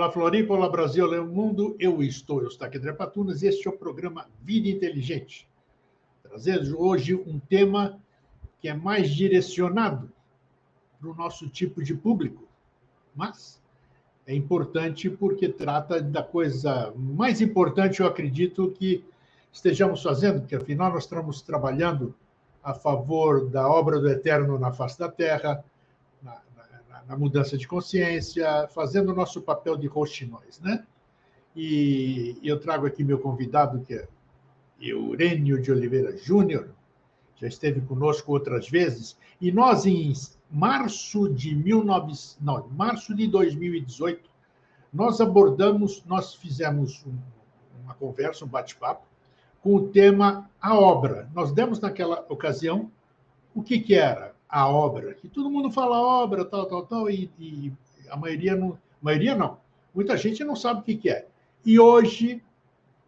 Olá, Floripa, olá, Brasil, olá, mundo. Eu estou aqui, André Patunas, e este é o programa Vida Inteligente. Trazendo hoje um tema que é mais direcionado para o nosso tipo de público, mas é importante porque trata da coisa mais importante, eu acredito, que estejamos fazendo, porque afinal nós estamos trabalhando a favor da obra do Eterno na face da Terra, na mudança de consciência, fazendo o nosso papel de roxinóis, né? E eu trago aqui meu convidado, que é Eurênio de Oliveira Júnior, já esteve conosco outras vezes, e nós, em março de 2018, nós fizemos uma conversa, um bate-papo, com o tema A Obra. Nós demos, naquela ocasião, o que era a obra, que todo mundo fala obra, tal, e a maioria não, muita gente não sabe o que é. E hoje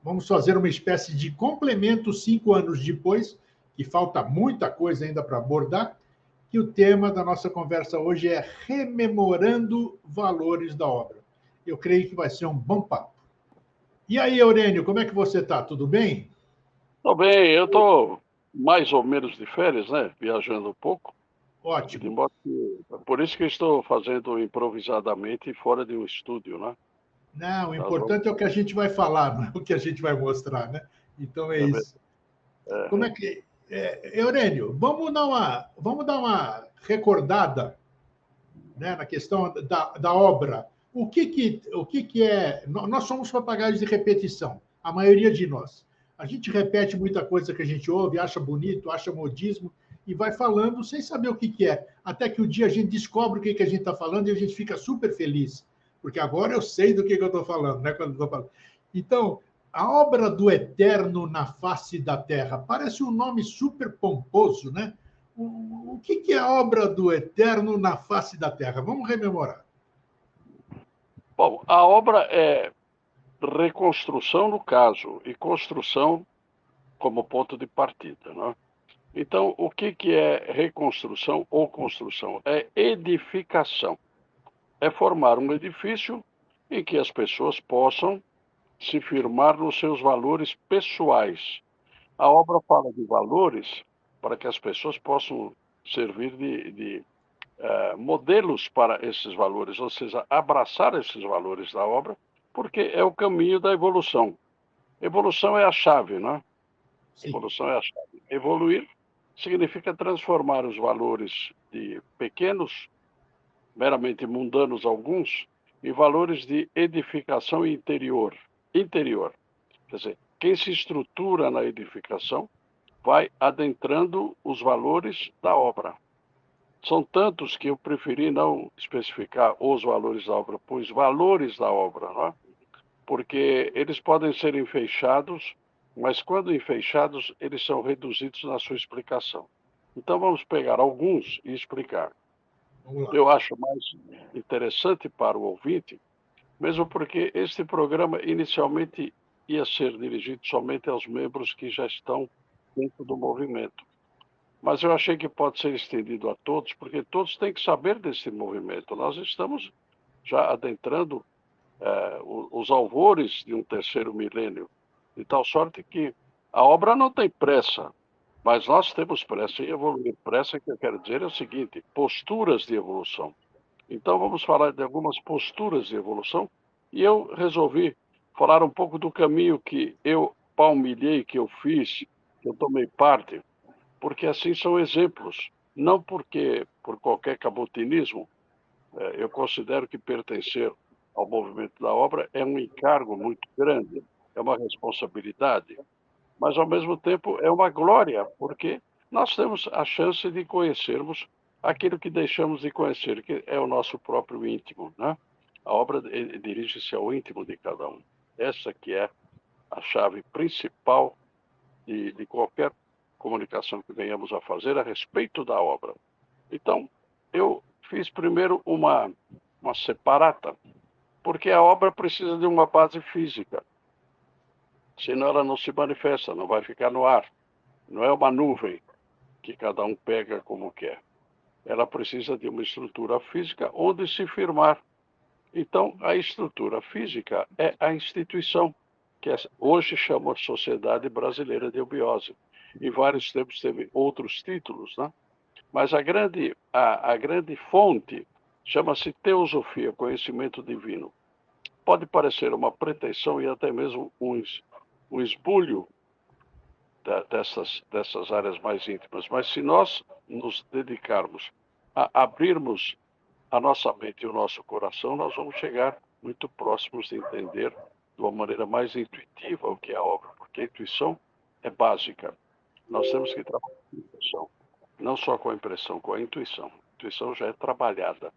vamos fazer uma espécie de complemento 5 anos depois, que falta muita coisa ainda para abordar, que o tema da nossa conversa hoje é rememorando valores da obra. Eu creio que vai ser um bom papo. E aí, Eurênio, como é que você está? Tudo bem? Estou bem, eu estou mais ou menos de férias, né? Viajando um pouco. Ótimo. De modo que, por isso que eu estou fazendo improvisadamente fora de um estúdio, né? Não, o importante é o que a gente vai falar, não é o que a gente vai mostrar, né? Então é isso. Como é que. Eurênio, vamos dar uma recordada, né, na questão da obra. O que é. Nós somos papagaios de repetição, a maioria de nós. A gente repete muita coisa que a gente ouve, acha bonito, acha modismo, e vai falando sem saber o que é. Até que o dia a gente descobre o que a gente está falando e a gente fica super feliz. Porque agora eu sei do que eu estou falando, né? Quando eu estou falando. Então, a obra do Eterno na face da terra parece um nome super pomposo, né? O que é a obra do Eterno na face da terra? Vamos rememorar. Bom, a obra é reconstrução no caso e construção como ponto de partida, né? Então, o que é reconstrução ou construção? É edificação. É formar um edifício em que as pessoas possam se firmar nos seus valores pessoais. A obra fala de valores para que as pessoas possam servir de modelos para esses valores, ou seja, abraçar esses valores da obra, porque é o caminho da evolução. Evolução é a chave, não é? Sim. Evolução é a chave. Evoluir significa transformar os valores de pequenos, meramente mundanos alguns, em valores de edificação interior. Quer dizer, quem se estrutura na edificação vai adentrando os valores da obra. São tantos que eu preferi não especificar os valores da obra, pois valores da obra, não é? Porque eles podem ser enfeixados, mas quando enfeixados, eles são reduzidos na sua explicação. Então vamos pegar alguns e explicar. Eu acho mais interessante para o ouvinte, mesmo porque este programa inicialmente ia ser dirigido somente aos membros que já estão dentro do movimento. Mas eu achei que pode ser estendido a todos, porque todos têm que saber desse movimento. Nós estamos já adentrando os alvores de um terceiro milênio, de tal sorte que a obra não tem pressa, mas nós temos pressa em evoluir. Pressa que eu quero dizer é o seguinte, posturas de evolução. Então vamos falar de algumas posturas de evolução, e eu resolvi falar um pouco do caminho que eu palmilhei, que eu fiz, que eu tomei parte, porque assim são exemplos, não porque por qualquer cabutinismo. Eu considero que pertencer ao movimento da obra é um encargo muito grande, é uma responsabilidade, mas ao mesmo tempo é uma glória, porque nós temos a chance de conhecermos aquilo que deixamos de conhecer, que é o nosso próprio íntimo, né? A obra dirige-se ao íntimo de cada um. Essa que é a chave principal de qualquer comunicação que venhamos a fazer a respeito da obra. Então, eu fiz primeiro uma separata, porque a obra precisa de uma base física, senão ela não se manifesta, não vai ficar no ar. Não é uma nuvem que cada um pega como quer. Ela precisa de uma estrutura física onde se firmar. Então, a estrutura física é a instituição, que hoje chama Sociedade Brasileira de Eubiose. Em vários tempos teve outros títulos, né? Mas a grande fonte chama-se teosofia, conhecimento divino. Pode parecer uma pretensão e até mesmo um esbulho dessas áreas mais íntimas, mas se nós nos dedicarmos a abrirmos a nossa mente e o nosso coração, nós vamos chegar muito próximos de entender de uma maneira mais intuitiva o que é a obra, porque a intuição é básica. Nós temos que trabalhar com a intuição, não só com a impressão, com a intuição. A intuição já é trabalhada,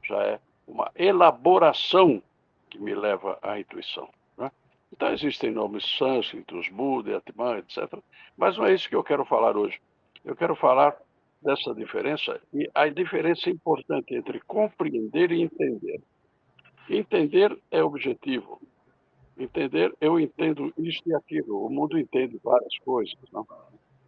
já é uma elaboração que me leva à intuição. Né? Então existem nomes sânscritos, Buda, Atman, etc. Mas não é isso que eu quero falar hoje. Eu quero falar dessa diferença, e a diferença importante entre compreender e entender. Entender é objetivo. Entender, eu entendo isso e aquilo, o mundo entende várias coisas, não?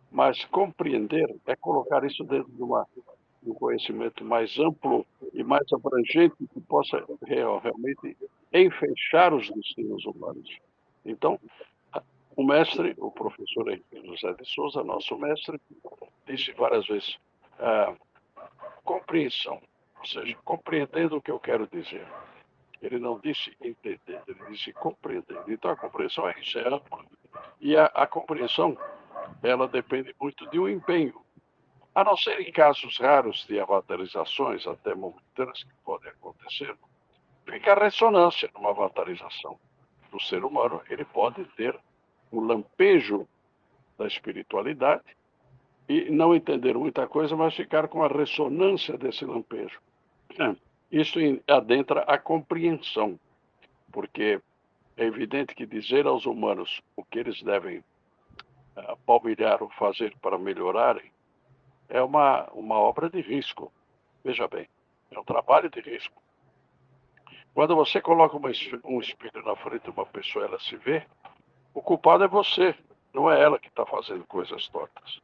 Mas compreender é colocar isso dentro de um conhecimento mais amplo e mais abrangente que possa realmente enfechar os destinos humanos. Então, o mestre, o professor Henrique José de Souza, nosso mestre, disse várias vezes, compreensão, ou seja, compreendendo o que eu quero dizer. Ele não disse entender, ele disse compreender. Então a compreensão é isso, é ampla. E a compreensão, ela depende muito de um empenho. A não ser em casos raros de avatarizações, até momentâneas, que podem acontecer, fica a ressonância numa avatarização do ser humano. Ele pode ter um lampejo da espiritualidade e não entender muita coisa, mas ficar com a ressonância desse lampejo. Isso adentra a compreensão, porque é evidente que dizer aos humanos o que eles devem palmilhar ou fazer para melhorarem é uma obra de risco. Veja bem, é um trabalho de risco. Quando você coloca um espelho na frente de uma pessoa e ela se vê, o culpado é você, não é ela que está fazendo coisas tortas.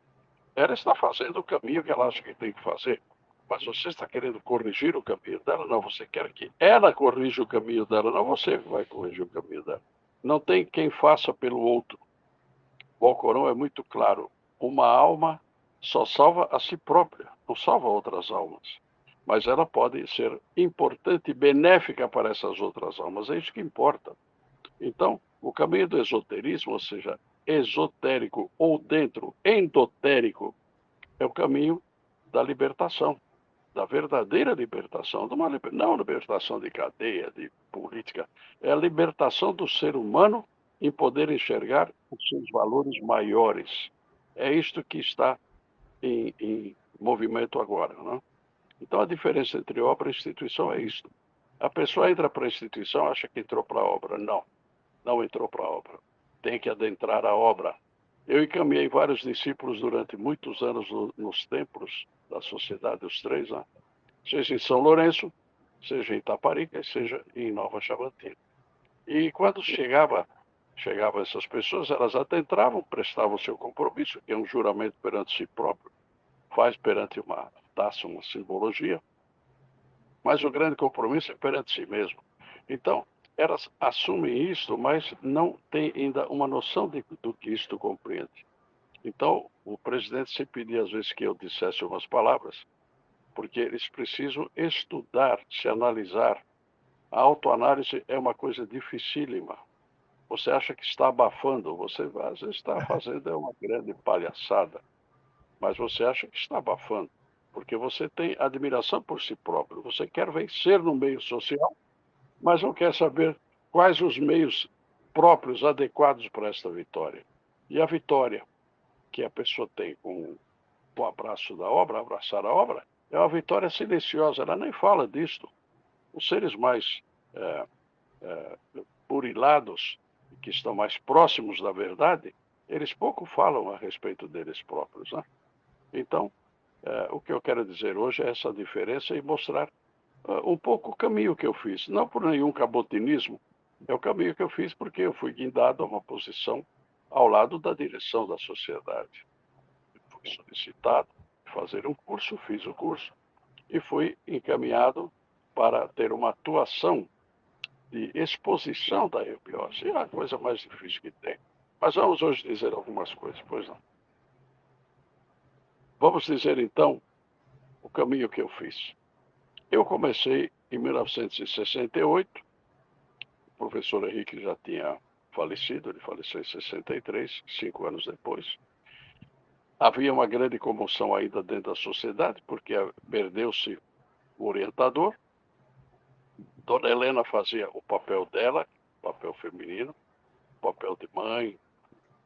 Ela está fazendo o caminho que ela acha que tem que fazer, mas você está querendo corrigir o caminho dela? Não, você quer que ela corrija o caminho dela, não você que vai corrigir o caminho dela. Não tem quem faça pelo outro. O Alcorão é muito claro. Uma alma só salva a si própria, não salva outras almas. Mas ela pode ser importante e benéfica para essas outras almas. É isso que importa. Então, o caminho do esoterismo, ou seja, esotérico ou dentro, endotérico, é o caminho da libertação, da verdadeira libertação, não libertação de cadeia, de política, é a libertação do ser humano em poder enxergar os seus valores maiores. É isto que está em movimento agora. Não? Então, a diferença entre obra e instituição é isto. A pessoa entra para a instituição, acha que entrou para a obra. Não, não entrou para a obra. Tem que adentrar a obra. Eu encaminhei vários discípulos durante muitos anos nos templos da Sociedade dos Três, né? Seja em São Lourenço, seja em Itaparica, seja em Nova Chavantina. E quando chegavam essas pessoas, elas adentravam, prestavam seu compromisso, que é um juramento perante si próprio, faz perante uma taça, uma simbologia, mas o grande compromisso é perante si mesmo. Então, elas assumem isto, mas não têm ainda uma noção do que isto compreende. Então, o presidente se pedia às vezes que eu dissesse umas palavras, porque eles precisam estudar, se analisar. A autoanálise é uma coisa dificílima. Você acha que está abafando, você às vezes está fazendo uma grande palhaçada, mas você acha que está abafando, porque você tem admiração por si próprio. Você quer vencer no meio social, mas não quer saber quais os meios próprios adequados para esta vitória. E a vitória que a pessoa tem com o abraço da obra, abraçar a obra, é uma vitória silenciosa, ela nem fala disto. Os seres mais burilados, que estão mais próximos da verdade, eles pouco falam a respeito deles próprios. Né? Então, o que eu quero dizer hoje é essa diferença e mostrar um pouco o caminho que eu fiz. Não por nenhum cabotinismo, é o caminho que eu fiz porque eu fui guindado a uma posição ao lado da direção da sociedade. Fui solicitado fazer um curso, fiz o curso e fui encaminhado para ter uma atuação de exposição da eubiose. É a coisa mais difícil que tem. Mas vamos hoje dizer algumas coisas, pois não. Vamos dizer, então, o caminho que eu fiz. Eu comecei em 1968, o professor Henrique já tinha falecido, ele faleceu em 63, 5 anos depois. Havia uma grande comoção ainda dentro da sociedade, porque perdeu-se o orientador. Dona Helena fazia o papel dela, papel feminino, papel de mãe,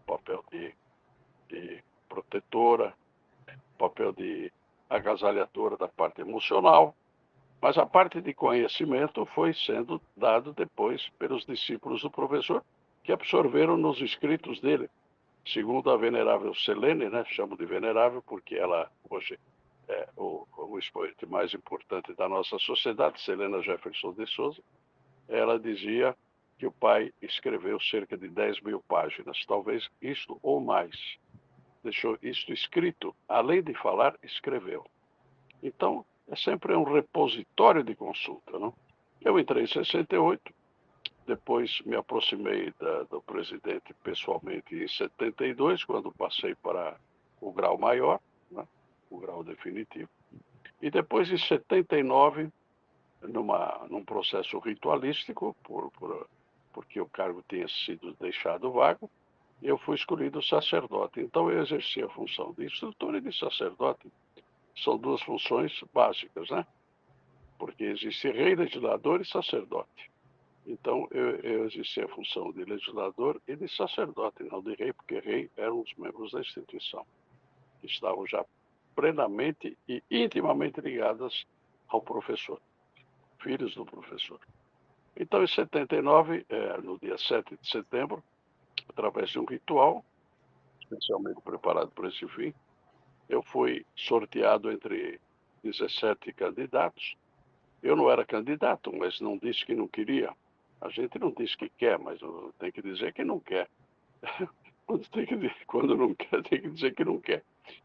papel de protetora, papel de agasalhadora da parte emocional, mas a parte de conhecimento foi sendo dado depois pelos discípulos do professor, que absorveram nos escritos dele. Segundo a venerável Selene, né, chamo de venerável porque ela hoje é o expoente mais importante da nossa sociedade, Selena Jefferson de Souza, ela dizia que o pai escreveu cerca de 10.000 páginas, talvez isto ou mais. Deixou isto escrito, além de falar, escreveu. Então, é sempre um repositório de consulta, não? Eu entrei em 68, depois me aproximei do presidente pessoalmente em 72, quando passei para o grau maior, né? O grau definitivo. E depois, em 79, num processo ritualístico, porque o cargo tinha sido deixado vago, eu fui escolhido sacerdote. Então, eu exerci a função de instrutor e de sacerdote. São duas funções básicas, né? Porque existe rei, legislador e sacerdote. Então, eu exerci a função de legislador e de sacerdote, não de rei, porque rei eram os membros da instituição, que estavam já plenamente e intimamente ligadas ao professor, filhos do professor. Então, em 79, no dia 7 de setembro, através de um ritual, especialmente preparado para esse fim, eu fui sorteado entre 17 candidatos. Eu não era candidato, mas não disse que não queria. A gente não diz que quer, mas tem que dizer que não quer. Quando não quer, tem que dizer que não quer.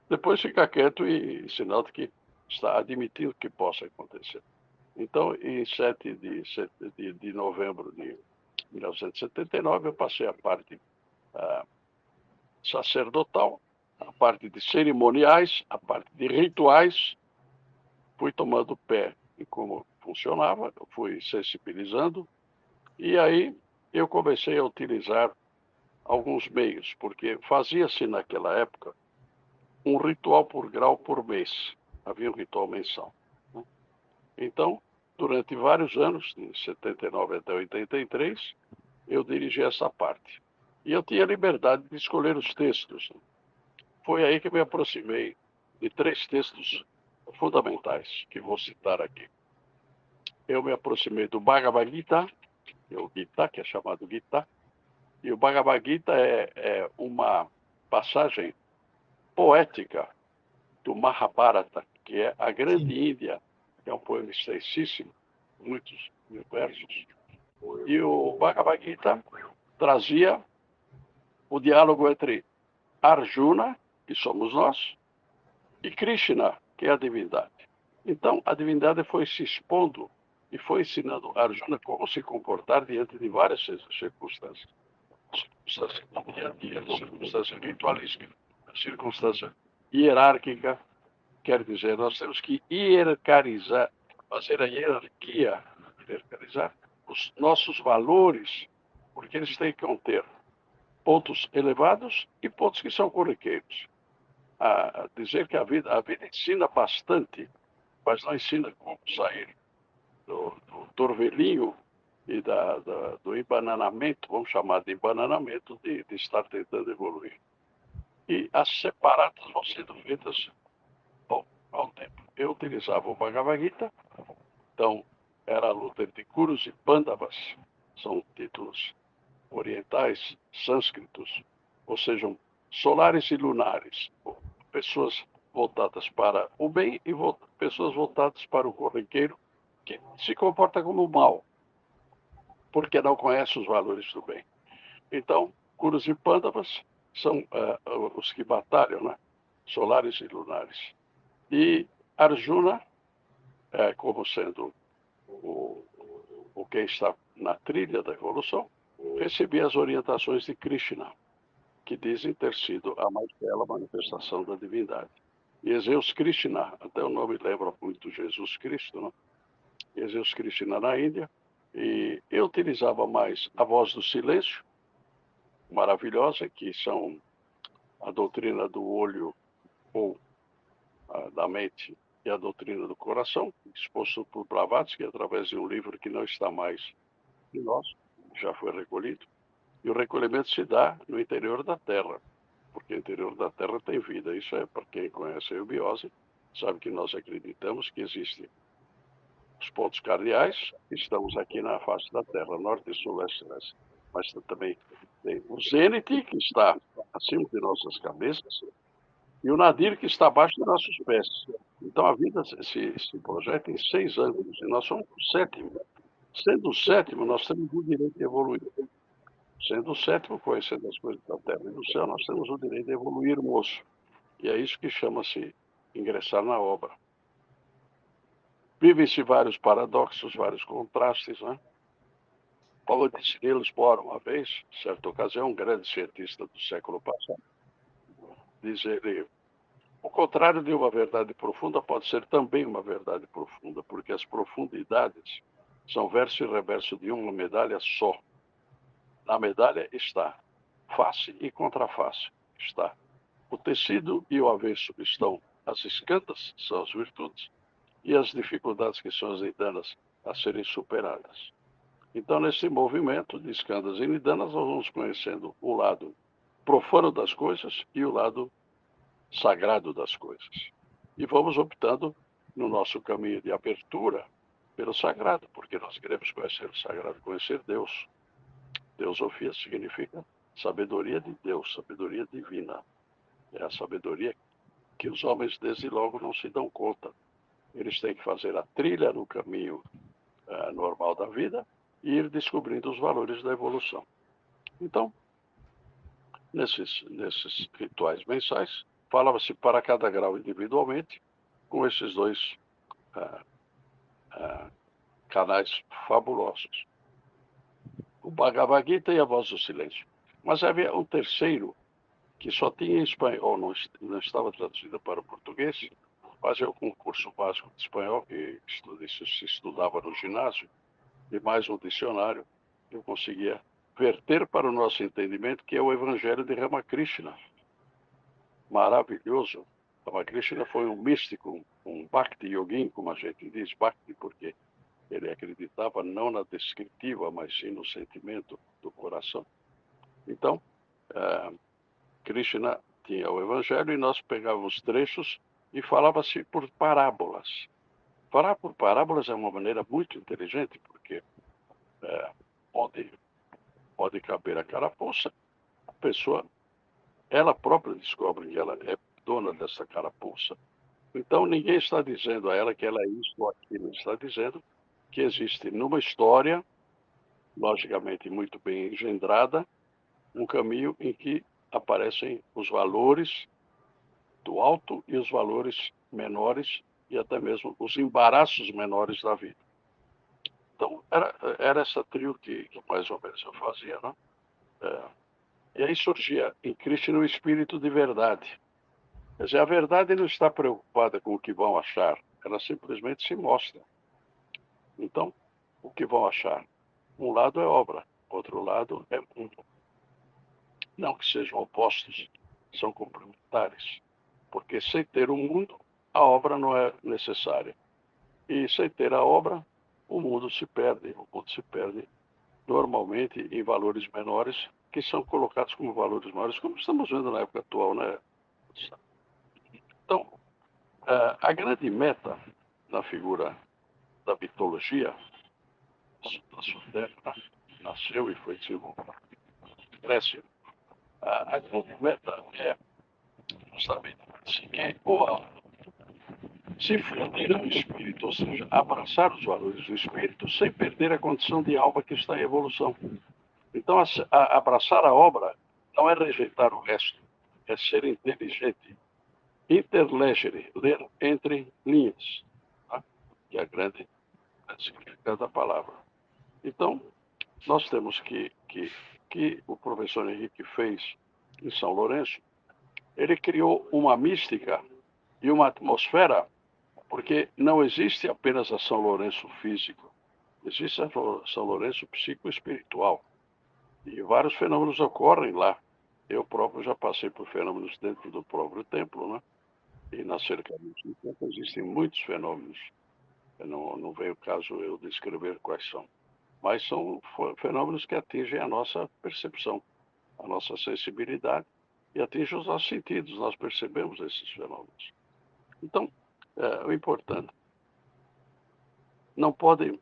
Depois fica quieto e sinal de que está admitindo que possa acontecer. Então, em 7 de novembro de 1979, eu passei a parte sacerdotal, a parte de cerimoniais, a parte de rituais, fui tomando pé em como funcionava, fui sensibilizando, e aí eu comecei a utilizar alguns meios, porque fazia-se naquela época um ritual por grau por mês, havia um ritual mensal, né? Então, durante vários anos, de 79 até 83, eu dirigi essa parte. E eu tinha liberdade de escolher os textos. Foi aí que me aproximei de 3 textos fundamentais, que vou citar aqui. Eu me aproximei do Bhagavad Gita, que é o Gita, que é chamado Gita, e o Bhagavad Gita é uma passagem poética do Mahabharata, que é a Grande Índia, que é um poema extensíssimo, muitos versos. E o Bhagavad Gita trazia o diálogo entre Arjuna, que somos nós, e Krishna, que é a divindade. Então, a divindade foi se expondo e foi ensinando a Arjuna como se comportar diante de várias circunstâncias. Circunstância do dia a dia, circunstância ritualística, circunstância hierárquica. Quer dizer, nós temos que hierarquizar, fazer a hierarquia, hierarquizar os nossos valores, porque eles têm que conter pontos elevados e pontos que são corriqueiros. A dizer que a vida ensina bastante, mas não ensina como sair do torvelinho e do embananamento, vamos chamar de embananamento, de estar tentando evoluir. E as separadas vão sendo feitas ao tempo. Eu utilizava o Bhagavad Gita, então era a luta entre Kurus e Pandavas, são títulos orientais, sânscritos, ou seja, solares e lunares, pessoas voltadas para o bem e pessoas voltadas para o corriqueiro, que se comporta como mal, porque não conhece os valores do bem. Então, Kurus e Pandavas são os que batalham, né? Solares e lunares. E Arjuna, como sendo o quem está na trilha da evolução, recebi as orientações de Krishna, que dizem ter sido a mais bela manifestação da divindade. E Zeus Krishna, até o nome lembra muito Jesus Cristo, né? Zeus Krishna na Índia, e eu utilizava mais a voz do silêncio, maravilhosa, que são a doutrina do olho ou da mente e a doutrina do coração, exposto por Blavatsky através de um livro que não está mais em nós, já foi recolhido. E o recolhimento se dá no interior da Terra, porque o interior da Terra tem vida. Isso é para quem conhece a eubiose, sabe que nós acreditamos que existem os pontos cardeais, estamos aqui na face da Terra, norte, sul, leste, leste. Mas também tem o zênite, que está acima de nossas cabeças, e o nadir, que está abaixo de nossos pés. Então a vida se projeta em 6 ângulos, e nós somos o 7º. Sendo o 7º, nós temos o direito de evoluir. Sendo o 7º, conhecendo as coisas da Terra e do céu, nós temos o direito de evoluirmos. E é isso que chama-se ingressar na obra. Vivem-se vários paradoxos, vários contrastes, né? Como disse Niels Bohr uma vez, certa ocasião, um grande cientista do século passado, diz ele: o contrário de uma verdade profunda pode ser também uma verdade profunda, porque as profundidades são verso e reverso de uma medalha só. Na medalha está face e contraface. Está o tecido e o avesso estão as escantas, são as virtudes, e as dificuldades, que são as nidanas, a serem superadas. Então, nesse movimento de escandas e nidanas, nós vamos conhecendo o lado profano das coisas e o lado sagrado das coisas. E vamos optando no nosso caminho de abertura pelo sagrado, porque nós queremos conhecer o sagrado, conhecer Deus. Teosofia significa sabedoria de Deus, sabedoria divina. É a sabedoria que os homens desde logo não se dão conta. Eles têm que fazer a trilha no caminho normal da vida e ir descobrindo os valores da evolução. Então, nesses rituais mensais, falava-se para cada grau individualmente, com esses dois canais fabulosos. O Bhagavad Gita e a Voz do Silêncio. Mas havia um terceiro, que só tinha em espanhol, não estava traduzida para o português, mas é o concurso básico de espanhol, que se estudava no ginásio, e mais um dicionário, eu conseguia verter para o nosso entendimento, que é o Evangelho de Ramakrishna. Maravilhoso. Ramakrishna foi um místico, um Bhakti Yogin, como a gente diz, Bhakti, porque ele acreditava não na descritiva, mas sim no sentimento do coração. Então, Krishna tinha o Evangelho e nós pegávamos trechos e falava-se por parábolas. Falar por parábolas é uma maneira muito inteligente, porque pode caber a carapuça, a pessoa, ela própria descobre que ela é dona dessa carapuça. Então, ninguém está dizendo a ela que ela é isso ou aquilo, está dizendo que existe numa história, logicamente muito bem engendrada, um caminho em que aparecem os valores do alto e os valores menores e até mesmo os embaraços menores da vida. Então, era essa trio que mais ou menos eu fazia, né? E aí surgia em Krishna o espírito de verdade. Quer dizer, a verdade não está preocupada com o que vão achar, ela simplesmente se mostra. Então, o que vão achar? Um lado é obra, outro lado é mundo. Não que sejam opostos, são complementares. Porque sem ter o mundo, a obra não é necessária. E sem ter a obra, o mundo se perde. O mundo se perde normalmente em valores menores, que são colocados como valores maiores, como estamos vendo na época atual, né? Então, a grande meta na figura da mitologia, da Suderna, nasceu e foi desenvolvida na Grécia. A grande meta é justamente se fundir ao espírito, ou seja, abraçar os valores do espírito sem perder a condição de alma que está em evolução. Então, abraçar a obra não é rejeitar o resto, é ser inteligente. Interlegere, ler entre linhas, tá? Que é a grande significado da palavra. Então, nós temos que o professor Henrique fez em São Lourenço, ele criou uma mística e uma atmosfera, porque não existe apenas a São Lourenço físico, existe a São Lourenço psicoespiritual. E vários fenômenos ocorrem lá. Eu próprio já passei por fenômenos dentro do próprio templo, né? E na cercania do templo existem muitos fenômenos. Não vem o caso eu descrever quais são. Mas são fenômenos que atingem a nossa percepção, a nossa sensibilidade e atingem os nossos sentidos. Nós percebemos esses fenômenos. Então, o importante, não podem...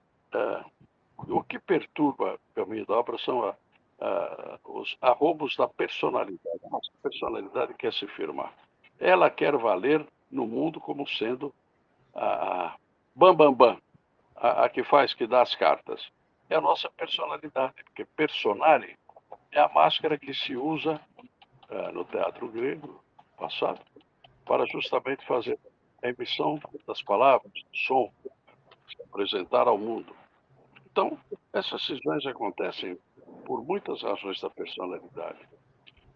o que perturba o caminho da obra são os arroubos da personalidade. A nossa personalidade quer se firmar. Ela quer valer no mundo como sendo a a que faz, que dá as cartas. É a nossa personalidade, porque personale é a máscara que se usa no teatro grego passado para justamente fazer a emissão das palavras, do som, se apresentar ao mundo. Então, essas cisões acontecem por muitas razões da personalidade.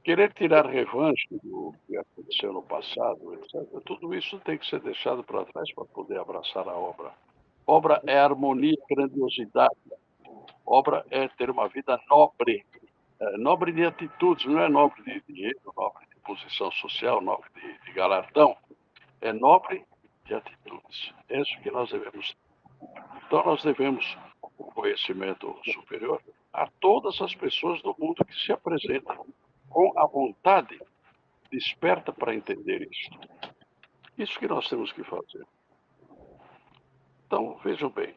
Querer tirar revanche do que aconteceu no passado, etc., tudo isso tem que ser deixado para trás para poder abraçar a obra. Obra é harmonia, grandiosidade. Obra é ter uma vida nobre, nobre de atitudes, não é nobre de dinheiro, nobre de posição social, nobre de galardão. É nobre de atitudes. É isso que nós devemos. Então, nós devemos o conhecimento superior a todas as pessoas do mundo que se apresentam com a vontade desperta para entender isso. Isso que nós temos que fazer. Então, vejam bem,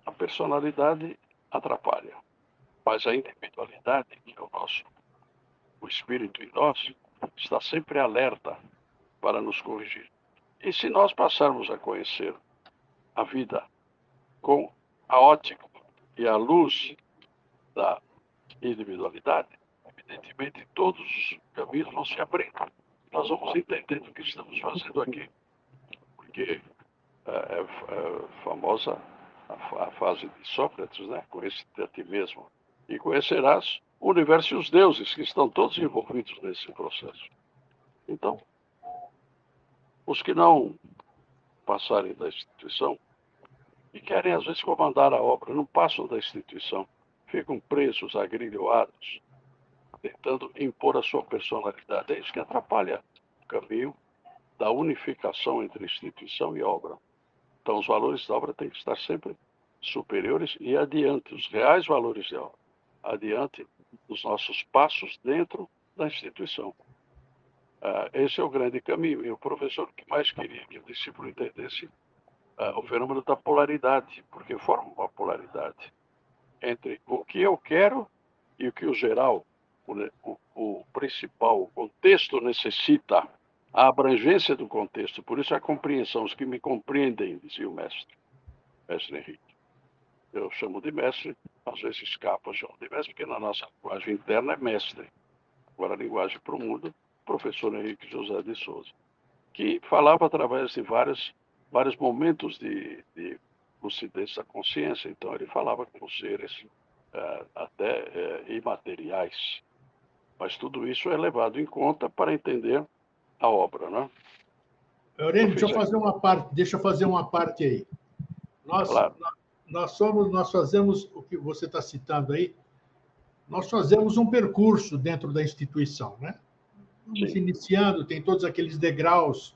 a personalidade atrapalha, mas a individualidade, que é o espírito em nós, está sempre alerta para nos corrigir. E se nós passarmos a conhecer a vida com a ótica e a luz da individualidade, evidentemente todos os caminhos vão se abrir. Nós vamos entender o que estamos fazendo aqui, porque é famosa a fase de Sócrates, né? Conhece-te a ti mesmo e conhecerás o universo e os deuses, que estão todos envolvidos nesse processo. Então, os que não passarem da instituição e querem, às vezes, comandar a obra, não passam da instituição, ficam presos, agrilhoados, tentando impor a sua personalidade. É isso que atrapalha o caminho da unificação entre instituição e obra. Então, os valores da obra têm que estar sempre superiores e adiante, os reais valores da obra, adiante dos nossos passos dentro da instituição. Esse é o grande caminho. E o professor que mais queria que o discípulo entendesse o fenômeno da polaridade, porque forma uma polaridade entre o que eu quero e o que o geral, o principal, o contexto necessita, a abrangência do contexto. Por isso a compreensão, os que me compreendem, dizia o mestre Henrique. Eu chamo de mestre, às vezes escapa, eu chamo de mestre, porque na nossa linguagem interna é mestre. Agora a linguagem para o mundo, professor Henrique José de Souza, que falava através de vários momentos de lucidez da consciência. Então ele falava com seres até imateriais. Mas tudo isso é levado em conta para entender a obra, né? Eurênio, deixa eu fazer uma parte aí. Claro. Nós fazemos o que você está citando aí, nós fazemos um percurso dentro da instituição, né? Vamos iniciando, tem todos aqueles degraus,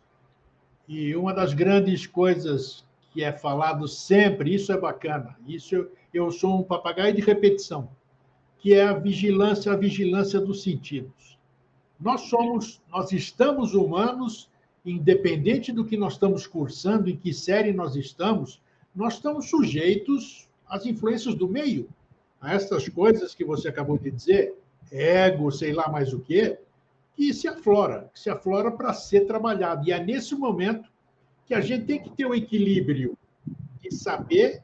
e uma das grandes coisas que é falado sempre, isso é bacana, isso eu sou um papagaio de repetição, que é a vigilância dos sentidos. Nós estamos humanos, independente do que nós estamos cursando, em que série nós estamos sujeitos às influências do meio, a essas coisas que você acabou de dizer, ego, sei lá mais o quê, que se aflora para ser trabalhado. E é nesse momento que a gente tem que ter o equilíbrio de saber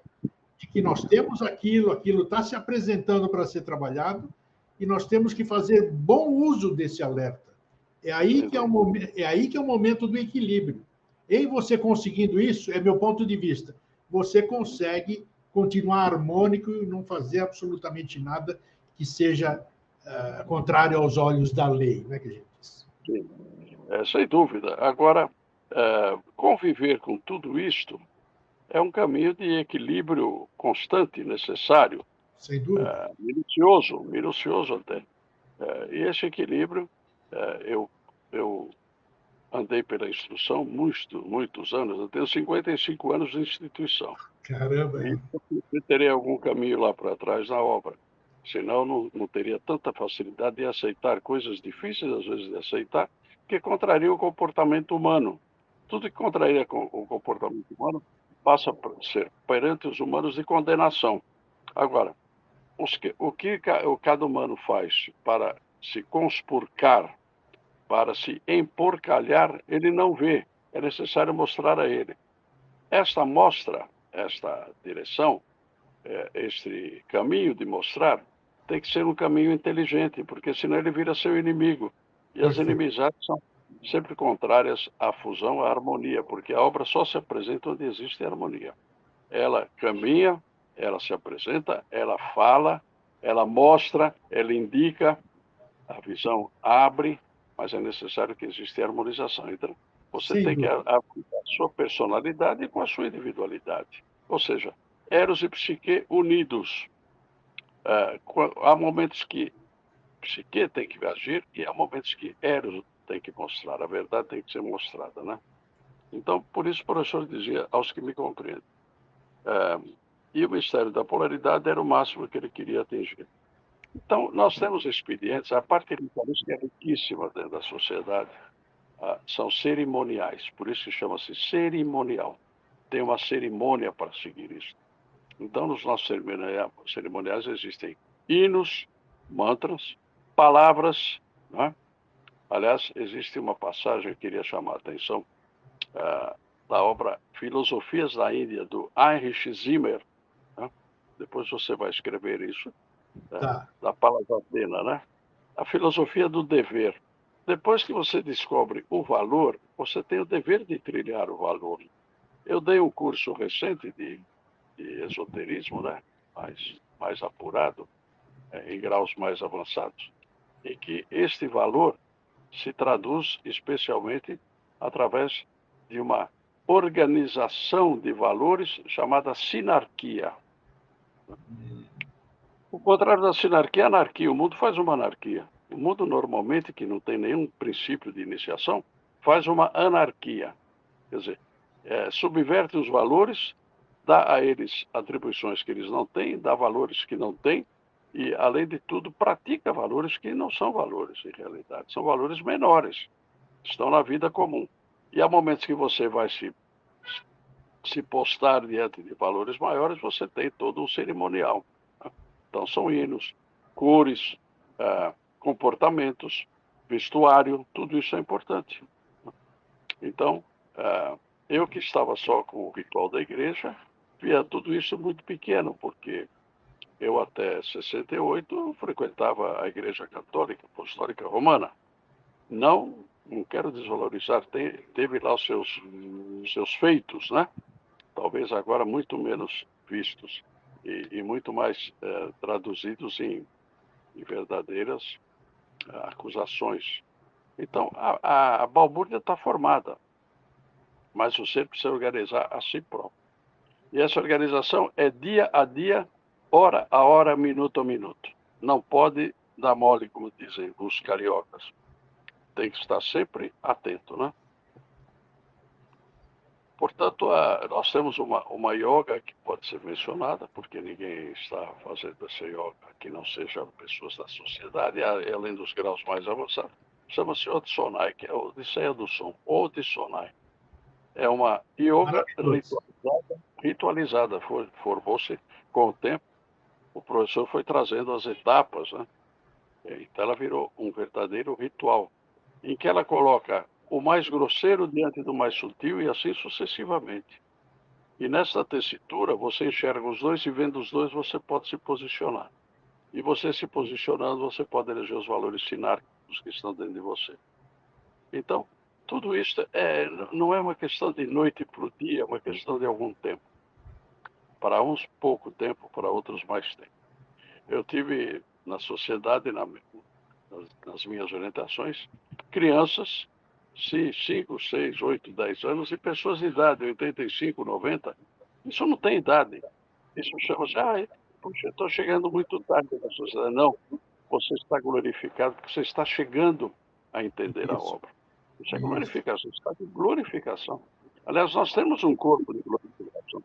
de que nós temos aquilo está se apresentando para ser trabalhado, e nós temos que fazer bom uso desse alerta. É aí que é o momento do equilíbrio. Em você conseguindo isso, é meu ponto de vista, você consegue continuar harmônico e não fazer absolutamente nada que seja contrário aos olhos da lei, não é que a gente diz? Sim, sem dúvida. Agora, conviver com tudo isto é um caminho de equilíbrio constante, necessário, Sem dúvida. minucioso até. E esse equilíbrio, eu andei pela instrução muitos anos, eu tenho 55 anos de instituição. Caramba! E eu terei algum caminho lá para trás na obra. Senão, não teria tanta facilidade de aceitar coisas difíceis, às vezes, de aceitar, que contraria o comportamento humano. Tudo que contraria o comportamento humano passa a ser, perante os humanos, de condenação. Agora, o que cada humano faz para se conspurcar, para se emporcalhar, ele não vê. É necessário mostrar a ele. Esta mostra, esta direção, este caminho de mostrar, tem que ser um caminho inteligente, porque senão ele vira seu inimigo. E as Perfeito. inimizades são sempre contrárias à fusão, à harmonia, porque a obra só se apresenta onde existe harmonia. Ela caminha, ela se apresenta, ela fala, ela mostra, ela indica, a visão abre, mas é necessário que exista harmonização. Então, você Sem tem que dúvida. aplicar a sua personalidade com a sua individualidade. Ou seja, Eros e Psique unidos. Há momentos que Psique tem que agir e há momentos que Eros tem que mostrar. A verdade tem que ser mostrada, né? Então, por isso o professor dizia aos que me compreendem. E o mistério da polaridade era o máximo que ele queria atingir. Então, nós temos expedientes, a parte ritualística é riquíssima dentro da sociedade, são cerimoniais, por isso que chama-se cerimonial. Tem uma cerimônia para seguir isso. Então, nos nossos cerimoniais existem hinos, mantras, palavras, né? Aliás, existe uma passagem que eu queria chamar a atenção, da obra Filosofias da Índia, do Heinrich Zimmer, né? Depois você vai escrever isso, Tá. da Palas Athena, né? A filosofia do dever. Depois que você descobre o valor, você tem o dever de trilhar o valor. Eu dei um curso recente de esoterismo, né? mais apurado, em graus mais avançados, em que este valor se traduz especialmente através de uma organização de valores chamada sinarquia. O contrário da sinarquia é anarquia. O mundo faz uma anarquia. O mundo, normalmente, que não tem nenhum princípio de iniciação, faz uma anarquia. Quer dizer, subverte os valores, dá a eles atribuições que eles não têm, dá valores que não têm, e, além de tudo, pratica valores que não são valores, em realidade. São valores menores, estão na vida comum. E há momentos que você vai se postar diante de valores maiores, você tem todo um cerimonial. Então, são hinos, cores, comportamentos, vestuário, tudo isso é importante. Então, eu que estava só com o ritual da igreja, via tudo isso muito pequeno, porque eu até 68 frequentava a Igreja Católica Apostólica Romana. Não quero desvalorizar, teve lá os seus feitos, né? Talvez agora muito menos vistos e muito mais traduzidos em verdadeiras acusações. Então, a balbúrdia está formada, mas o ser precisa organizar a si próprio. E essa organização é dia a dia, hora a hora, minuto a minuto. Não pode dar mole, como dizem os cariocas. Tem que estar sempre atento, né? Portanto, nós temos uma yoga que pode ser mencionada, porque ninguém está fazendo essa yoga que não sejam pessoas da sociedade, além dos graus mais avançados. Chama-se Odisonai, que é a Odisseia do Som, Odisonai. É uma yoga ritualizada. Formou-se com o tempo, o professor foi trazendo as etapas, né? Então ela virou um verdadeiro ritual, em que ela coloca o mais grosseiro diante do mais sutil e assim sucessivamente. E nessa tessitura, você enxerga os dois e vendo os dois, você pode se posicionar. E você se posicionando, você pode eleger os valores sinárquicos que estão dentro de você. Então, tudo isso não é uma questão de noite para o dia, é uma questão de algum tempo. Para uns, pouco tempo, para outros, mais tempo. Eu tive na sociedade, nas minhas orientações, crianças, 5, 6, 8, 10 anos, e pessoas de idade, 85, 90. Isso não tem idade. Isso chama-se, puxa, eu estou chegando muito tarde na sociedade. Não, você está glorificado porque você está chegando a entender a obra. Isso é glorificação, está de glorificação. Aliás, nós temos um corpo de glorificação.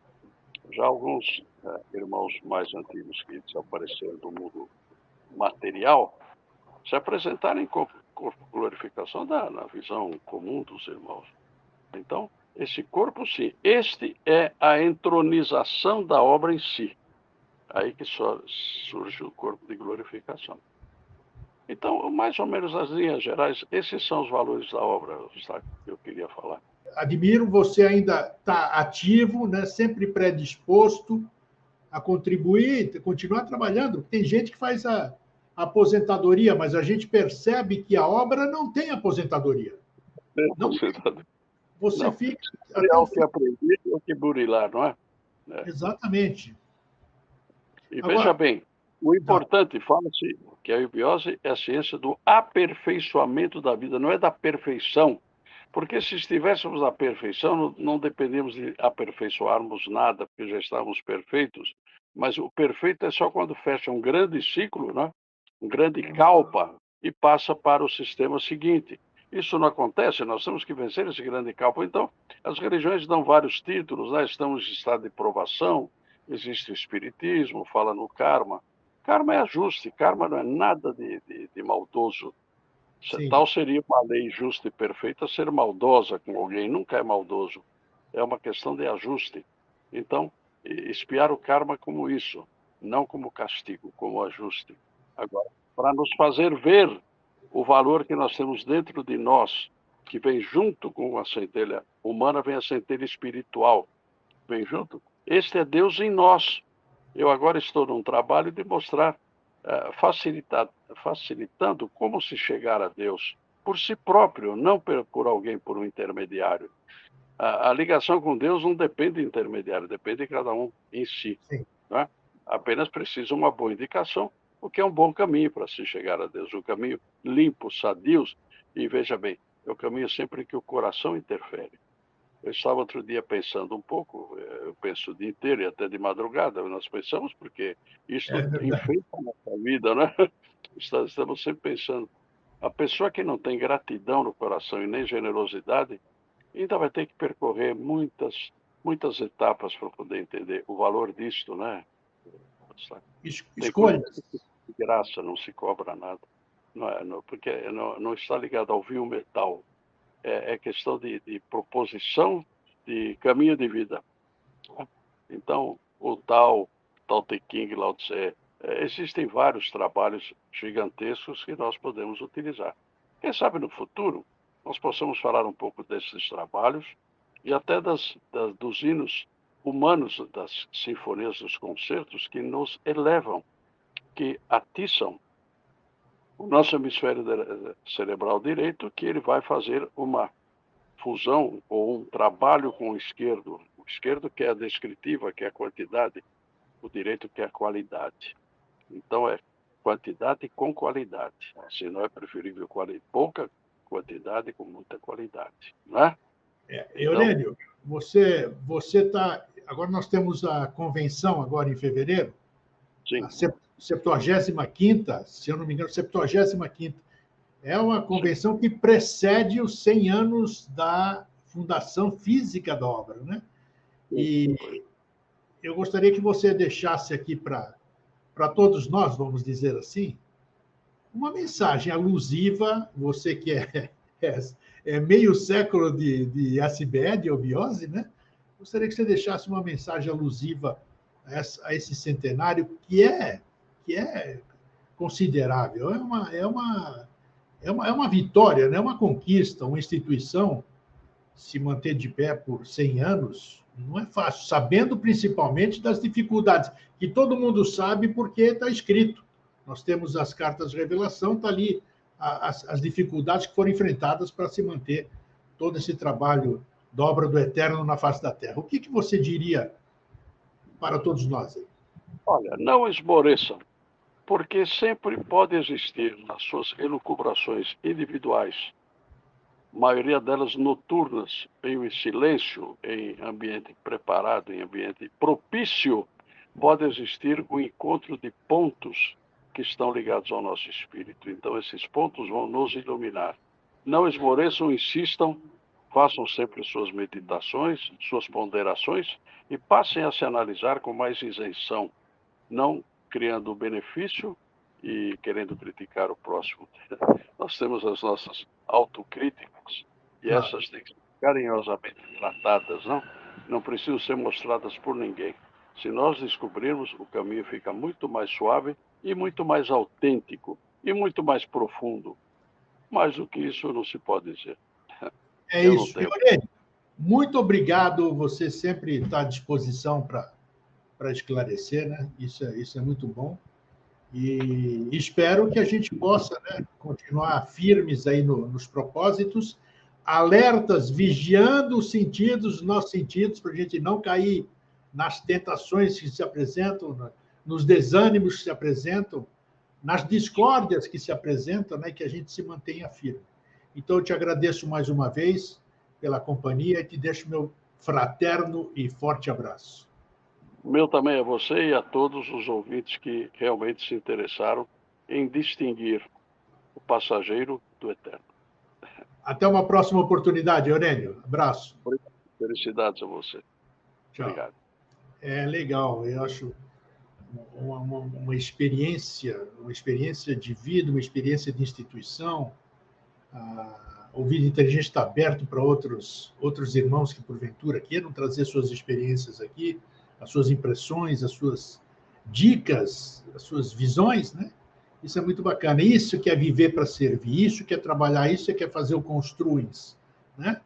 Já alguns irmãos mais antigos que desapareceram do mundo material se apresentarem em corpo de glorificação na visão comum dos irmãos. Então, esse corpo, sim, este é a entronização da obra em si. Aí que só surge o corpo de glorificação. Então, mais ou menos nas linhas gerais, esses são os valores da obra, sabe, que eu queria falar. Admiro, você ainda está ativo, né? Sempre predisposto a contribuir, continuar trabalhando. Tem gente que faz a aposentadoria, mas a gente percebe que a obra não tem aposentadoria. Não, você não. fica... É o que aprender e o que burilar, não é? Exatamente. E agora, veja bem, o importante, fala-se que a eubiose é a ciência do aperfeiçoamento da vida, não é da perfeição. Porque se estivéssemos na perfeição, não dependemos de aperfeiçoarmos nada, porque já estávamos perfeitos. Mas o perfeito é só quando fecha um grande ciclo, né? Um grande calpa, e passa para o sistema seguinte. Isso não acontece, nós temos que vencer esse grande calpa. Então, as religiões dão vários títulos, né? Estamos em estado de provação, existe o espiritismo, fala no karma. Karma é ajuste, karma não é nada de maldoso. Tal seria uma lei justa e perfeita ser maldosa com alguém, nunca é maldoso. É uma questão de ajuste. Então, espiar o karma como isso, não como castigo, como ajuste. Agora, para nos fazer ver o valor que nós temos dentro de nós, que vem junto com a centelha humana, vem a centelha espiritual, vem junto. Este é Deus em nós. Eu agora estou num trabalho de mostrar, facilitando como se chegar a Deus por si próprio, não por alguém, por um intermediário. A ligação com Deus não depende de intermediário, depende de cada um em si. Né? Apenas precisa uma boa indicação, o que é um bom caminho para se chegar a Deus. Um caminho limpo, sadio, e veja bem, é o caminho sempre que o coração interfere. Eu estava outro dia pensando um pouco, eu penso o dia inteiro e até de madrugada, nós pensamos, porque isso enfeita a nossa vida, né? Estamos sempre pensando. A pessoa que não tem gratidão no coração e nem generosidade, ainda vai ter que percorrer muitas etapas para poder entender o valor disto, né? Escolhas. De graça, não se cobra nada. Porque não está ligado ao vil metal. É questão de proposição de caminho de vida. Então, o Tao Te Ching, Lao Tse, existem vários trabalhos gigantescos que nós podemos utilizar. Quem sabe no futuro nós possamos falar um pouco desses trabalhos e até dos hinos humanos, das sinfonias, dos concertos que nos elevam, que atiçam o nosso hemisfério cerebral direito, que ele vai fazer uma fusão ou um trabalho com o esquerdo. O esquerdo que é a descritiva, que é a quantidade, o direito que é a qualidade. Então é quantidade com qualidade. Se não é preferível pouca quantidade com muita qualidade, não é? Eurênio, você está... Agora nós temos a convenção agora em fevereiro, sim. A 75ª, se eu não me engano, 75ª. É uma convenção que precede os 100 anos da fundação física da obra, né? E eu gostaria que você deixasse aqui para todos nós, vamos dizer assim, uma mensagem alusiva, você que é meio século de SBE, de eubiose, né? Gostaria que você deixasse uma mensagem alusiva a esse centenário que é considerável. É uma vitória, né? Uma conquista, uma instituição se manter de pé por 100 anos não é fácil, sabendo principalmente das dificuldades, que todo mundo sabe porque está escrito. Nós temos as cartas de revelação, está ali as dificuldades que foram enfrentadas para se manter todo esse trabalho da obra do Eterno na face da Terra. O que você diria para todos nós aí? Olha, não esmoreçam, porque sempre pode existir nas suas elucubrações individuais, maioria delas noturnas, em silêncio, em ambiente preparado, em ambiente propício, pode existir o encontro de pontos que estão ligados ao nosso espírito. Então, esses pontos vão nos iluminar. Não esmoreçam, insistam, façam sempre suas meditações, suas ponderações e passem a se analisar com mais isenção, não criando benefício e querendo criticar o próximo. Nós temos as nossas autocríticas e essas têm que ser carinhosamente tratadas, não precisam ser mostradas por ninguém. Se nós descobrirmos, o caminho fica muito mais suave e muito mais autêntico e muito mais profundo. Mais do que isso não se pode dizer. É isso. Eurênio, muito obrigado. Você sempre está à disposição para esclarecer, né? Isso é muito bom. E espero que a gente possa, né, continuar firmes aí nos propósitos, alertas, vigiando os sentidos, nossos sentidos, para a gente não cair nas tentações que se apresentam, nos desânimos que se apresentam, nas discórdias que se apresentam, né, que a gente se mantenha firme. Então, eu te agradeço mais uma vez pela companhia e te deixo meu fraterno e forte abraço. O meu também a você e a todos os ouvintes que realmente se interessaram em distinguir o passageiro do eterno. Até uma próxima oportunidade, Eurênio. Abraço. Felicidades a você. Tchau. Obrigado. É legal, eu acho uma experiência de vida, uma experiência de instituição. O Vida Inteligente está aberto para outros irmãos que, porventura, queiram trazer suas experiências aqui, as suas impressões, as suas dicas, as suas visões, né? Isso é muito bacana. Isso que é viver para servir, isso que é trabalhar, isso que é fazer o construins, né?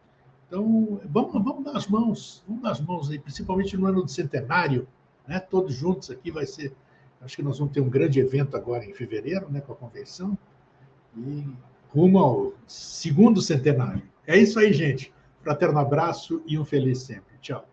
Então, vamos dar as mãos aí, principalmente no ano do centenário, né? Todos juntos aqui vai ser. Acho que nós vamos ter um grande evento agora em fevereiro, né, com a convenção, e rumo ao segundo centenário. É isso aí, gente. Fraterno abraço e um feliz sempre. Tchau.